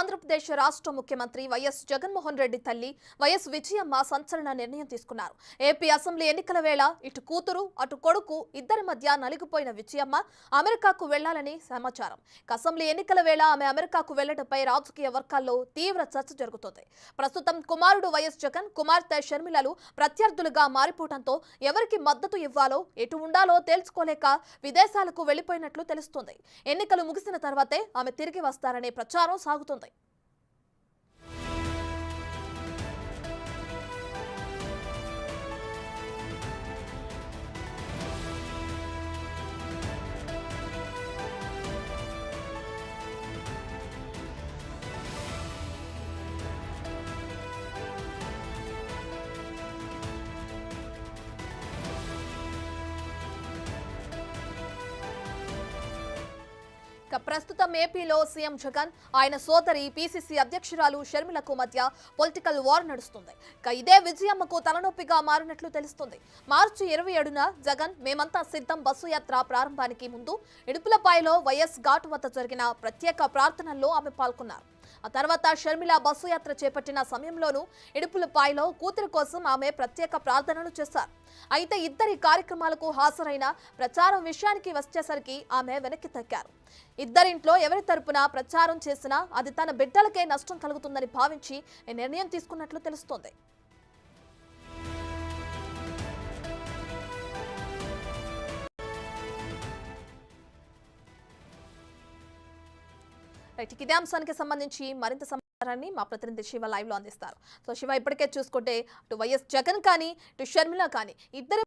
ఆంధ్రప్రదేశ్ రాష్ట్ర ముఖ్యమంత్రి వైఎస్ జగన్మోహన్ రెడ్డి తల్లి వైఎస్ విజయమ్మ సంచలన నిర్ణయం తీసుకున్నారు. ఏపీ అసెంబ్లీ ఎన్నికల వేళ ఇటు కూతురు అటు కొడుకు ఇద్దరి మధ్య నలిగిపోయిన విజయమ్మ అమెరికాకు వెళ్లాలని సమాచారం. అసెంబ్లీ ఎన్నికల వేళ ఆమె అమెరికాకు వెళ్లడంపై రాజకీయ వర్గాల్లో తీవ్ర చర్చ జరుగుతోంది. ప్రస్తుతం కుమారుడు వైఎస్ జగన్, కుమార్తె షర్మిలలు ప్రత్యర్థులుగా మారిపోవడంతో ఎవరికి మద్దతు ఇవ్వాలో ఎటు ఉండాలో తేల్చుకోలేక విదేశాలకు వెళ్లిపోయినట్లు తెలుస్తోంది. ఎన్నికలు ముగిసిన తర్వాతే ఆమె తిరిగి వస్తారనే ప్రచారం సాగుతుంది. ప్రస్తుతం ఏపీలో సీఎం జగన్, ఆయన సోదరి పీసీసీ అధ్యక్షురాలు షర్మిలకు మధ్య పొలిటికల్ వార్ నడుస్తుంది. ఇదే విజయమ్మకు తలనొప్పిగా మారినట్లు తెలుస్తుంది. మార్చి 27న జగన్ మేమంతా సిద్ధం బస్సు యాత్ర ప్రారంభానికి ముందు ఇడుపులపాయలో వైఎస్ ఘాట్ వద్ద జరిగిన ప్రత్యేక ప్రార్థనల్లో ఆమె పాల్గొన్నారు. ఆ తర్వాత షర్మిల బస్సు యాత్ర చేపట్టిన సమయంలోనూ ఇడుపులపాయలో కూతురు కోసం ఆమె ప్రత్యేక ప్రార్థనలు చేశారు. అయితే ఇద్దరి కార్యక్రమాలకు హాజరైన ప్రచారం విషయానికి వచ్చేసరికి ఆమె వెనక్కి తగ్గారు. ఇద్దరింట్లో ఎవరి తరపున ప్రచారం చేసినా అది తన బిడ్డలకే నష్టం కలుగుతుందని భావించి ఈ నిర్ణయం తీసుకున్నట్లు తెలుస్తోంది. ఇదే అంశానికి సంబంధించి మరింత సమాచారాన్ని మా ప్రతినిధి శివ లైవ్ లో అందిస్తారు. సో శివ, ఇప్పటికే చూసుకుంటే అటు వైఎస్ జగన్ కానీ ఇటు షర్మిల కానీ ఇద్దరు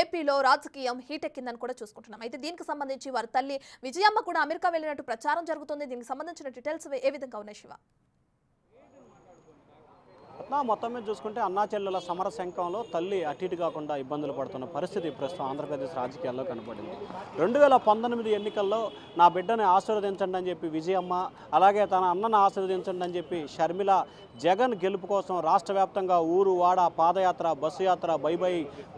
ఏపీలో రాజకీయం హీట్ ఎక్కిందని కూడా చూసుకుంటున్నాం. అయితే దీనికి సంబంధించి వారి తల్లి విజయమ్మ కూడా అమెరికా వెళ్ళినట్టు ప్రచారం జరుగుతుంది. దీనికి సంబంధించిన డీటెయిల్స్ ఏ విధంగా ఉన్నాయి శివ? మొత్తం మీద చూసుకుంటే అన్నా చెల్లెల సమర శంఖంలో తల్లి అటు ఇటు కాకుండా ఇబ్బందులు పడుతున్న పరిస్థితి ప్రస్తుతం ఆంధ్రప్రదేశ్ రాజకీయాల్లో కనపడింది. 2019 ఎన్నికల్లో నా బిడ్డని ఆశీర్వదించండి అని చెప్పి విజయమ్మ, అలాగే తన అన్నను ఆశీర్వదించండి అని చెప్పి షర్మిల జగన్ గెలుపు కోసం రాష్ట్ర వ్యాప్తంగా ఊరు వాడ పాదయాత్ర, బస్సు యాత్ర, బై బై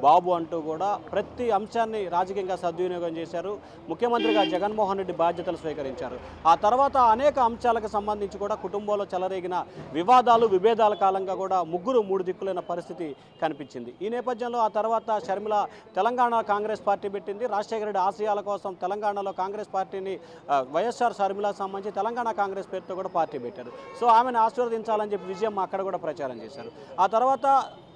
బాబు అంటూ కూడా ప్రతి అంశాన్ని రాజకీయంగా సద్వినియోగం చేశారు. ముఖ్యమంత్రిగా జగన్మోహన్ రెడ్డి బాధ్యతలు స్వీకరించారు. ఆ తర్వాత అనేక అంశాలకు సంబంధించి కూడా కుటుంబంలో చెలరేగిన వివాదాలు, విభేదాల కాలంగా కూడా ముగ్గురు మూడు దిక్కులైన పరిస్థితి కనిపించింది. ఈ నేపథ్యంలో ఆ తర్వాత షర్మిల తెలంగాణ కాంగ్రెస్ పార్టీ పెట్టింది. రాజశేఖర రెడ్డి ఆశయాల కోసం తెలంగాణలో కాంగ్రెస్ పార్టీని వైఎస్ఆర్ షర్మిలకు సంబంధించి తెలంగాణ కాంగ్రెస్ పేరుతో కూడా పార్టీ పెట్టారు. సో ఆమెను ఆశీర్వదించాలని చెప్పి విజయమ్మ అక్కడ కూడా ప్రచారం చేశారు. ఆ తర్వాత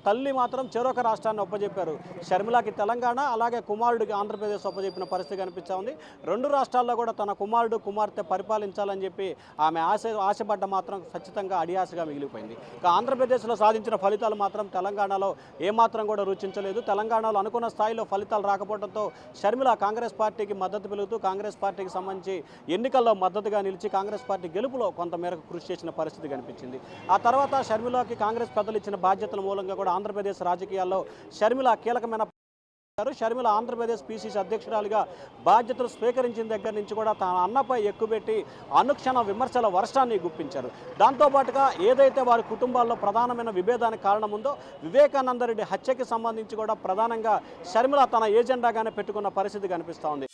తల్లి మాత్రం చెరొక రాష్ట్రాన్ని ఒప్పజెప్పారు. షర్మిలకి తెలంగాణ, అలాగే కుమారుడికి ఆంధ్రప్రదేశ్ ఒప్పజెప్పిన పరిస్థితి కనిపిస్తూ ఉంది. రెండు రాష్ట్రాల్లో కూడా తన కుమారుడు కుమార్తె పరిపాలించాలని చెప్పి ఆమె ఆశపడ్డ మాత్రం ఖచ్చితంగా అడియాసగా మిగిలిపోయింది. ఇక ఆంధ్రప్రదేశ్లో సాధించిన ఫలితాలు మాత్రం తెలంగాణలో ఏమాత్రం కూడా రుచించలేదు. తెలంగాణలో అనుకున్న స్థాయిలో ఫలితాలు రాకపోవడంతో షర్మిల కాంగ్రెస్ పార్టీకి మద్దతు పెరుగుతూ కాంగ్రెస్ పార్టీకి సంబంధించి ఎన్నికల్లో మద్దతుగా నిలిచి కాంగ్రెస్ పార్టీ గెలుపులో కొంతమేరకు కృషి చేసిన పరిస్థితి కనిపించింది. ఆ తర్వాత షర్మిలకి కాంగ్రెస్ పెద్దలు ఇచ్చిన బాధ్యతల మూలంగా కూడా ఆంధ్రప్రదేశ్ రాజకీయాల్లో షర్మిల కీలకమైన షర్మిల ఆంధ్రప్రదేశ్ పీసీసీ అధ్యక్షురాలుగా బాధ్యతలు స్వీకరించిన దగ్గర నుంచి కూడా తన అన్నపై ఎక్కుపెట్టి అనుక్షణ విమర్శల వర్షాన్ని గుప్పించారు. దాంతోపాటుగా ఏదైతే వారి కుటుంబాల్లో ప్రధానమైన విభేదానికి కారణం ఉందో వివేకానంద రెడ్డి హత్యకి సంబంధించి కూడా ప్రధానంగా షర్మిల తన ఏజెండాగానే పెట్టుకున్న పరిస్థితి కనిపిస్తూ ఉంది.